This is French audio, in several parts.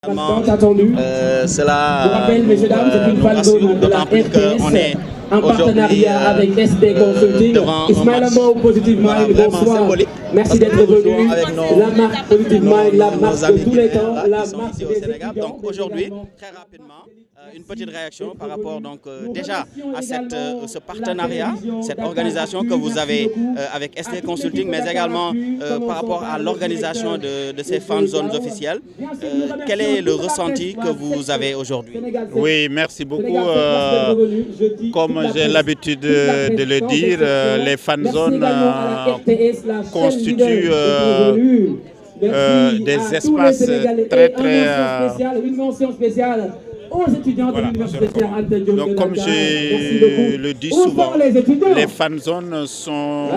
Attendu. Cela Je rappelle, messieurs, dames, c'est une nous fan rassure, zone de la d'autant plus qu'on est RTS en partenariat avec SD Consulting. devant un Ismaël match Ambo, Positive voilà, Mind, vraiment bonsoir. symbolique. Merci d'être venu. Avec nos, La marque Positive Mind, la marque amis de tous les guinéens, temps, là, la qui sont marque ici au des Sénégal. étudiants. Donc aujourd'hui, très rapidement, une petite réaction par rapport déjà à ce partenariat, cette organisation que vous avez avec SD Consulting, mais également par rapport à l'organisation de ces fan zones officielles. Quel est le ressenti que vous avez aujourd'hui? Oui, merci beaucoup. Comme j'ai l'habitude de le dire, les fan zones constituent des espaces très une mention spéciale aux étudiants de l'Université Anta Diop. Donc, comme je le dis souvent, les fan zones sont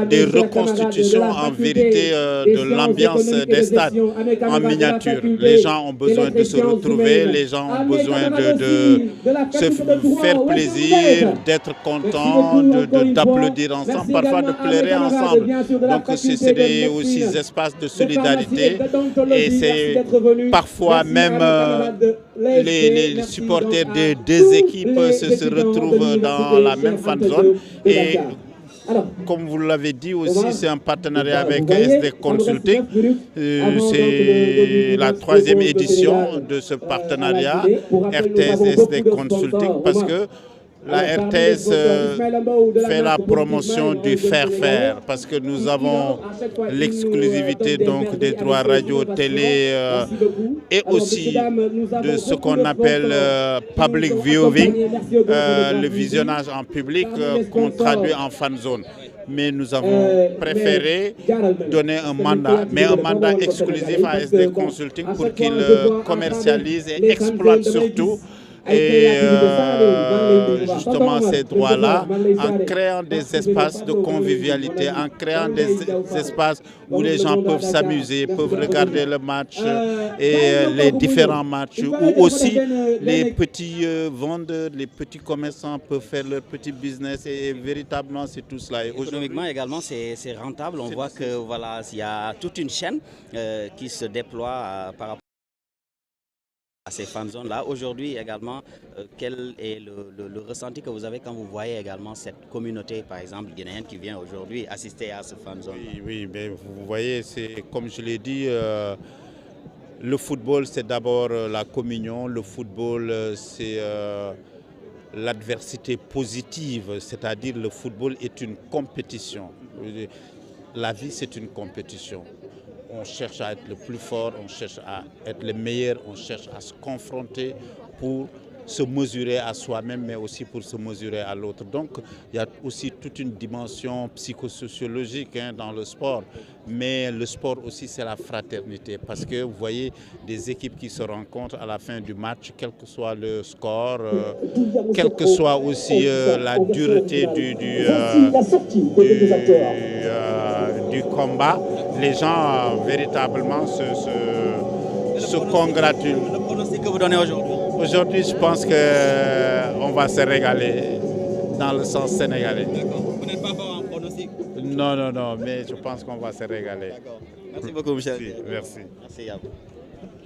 des reconstitutions en vérité de l'ambiance des stades en miniature. Les gens ont besoin de se retrouver, les gens ont besoin de se faire plaisir, d'être contents, d'applaudir ensemble, parfois de pleurer ensemble. Donc c'est aussi des espaces de solidarité et c'est parfois même les supporters des deux équipes se retrouvent dans la même fan zone. Et comme vous l'avez dit aussi, c'est un partenariat avec SD Consulting. C'est la 3e édition de ce partenariat RTS SD Consulting parce que la RTS fait la promotion du faire parce que nous avons l'exclusivité donc des droits radio, télé et aussi de ce qu'on appelle public viewing, le visionnage en public qu'on traduit en fan zone. Mais nous avons préféré donner un mandat, mais un mandat exclusif à SD Consulting pour qu'il commercialise et exploite surtout justement ces droits-là en créant des espaces de convivialité, en créant des espaces où les gens peuvent s'amuser, peuvent regarder le match et les différents matchs, où aussi les petits vendeurs, les petits commerçants peuvent faire leur petit business et véritablement c'est tout cela. Économiquement également c'est rentable, on voit que voilà, il y a toute une chaîne qui se déploie par rapport à ces fan zones là. Aujourd'hui également, quel est le ressenti que vous avez quand vous voyez également cette communauté par exemple guinéenne qui vient aujourd'hui assister à ce fan zone? Oui, mais vous voyez, c'est comme je l'ai dit, le football c'est d'abord la communion, le football c'est l'adversité positive, c'est-à-dire le football est une compétition. La vie c'est une compétition. On cherche à être le plus fort, on cherche à être le meilleur, on cherche à se confronter pour se mesurer à soi-même, mais aussi pour se mesurer à l'autre. Donc, il y a aussi toute une dimension psychosociologique dans le sport. Mais le sport aussi, c'est la fraternité. Parce que vous voyez des équipes qui se rencontrent à la fin du match, quel que soit le score, quelle que soit aussi la dureté du combat. Les gens véritablement se congratulent. Le pronostic que vous donnez aujourd'hui? Aujourd'hui, je pense qu'on va se régaler dans le sens sénégalais. D'accord. Vous n'êtes pas fort en pronostic? Non, mais je pense qu'on va se régaler. D'accord. Merci beaucoup, Michel. Merci. Merci à vous.